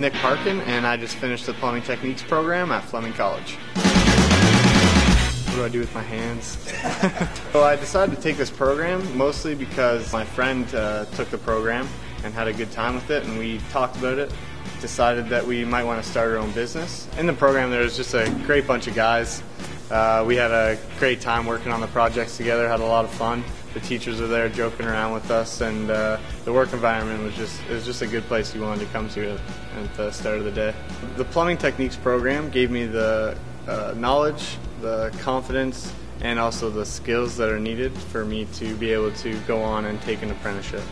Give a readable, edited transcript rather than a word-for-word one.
Nick Parkin, and I just finished the Plumbing Techniques program at Fleming College. What do I do with my hands? Well, I decided to take this program mostly because my friend took the program and had a good time with it, and we talked about it. Decided that we might want to start our own business. In the program, there was just a great bunch of guys. We had a great time working on the projects together, had a lot of fun. The teachers were there joking around with us, and the work environment was just a good place you wanted to come to at the start of the day. The Plumbing Techniques program gave me the knowledge, the confidence, and also the skills that are needed for me to be able to go on and take an apprenticeship.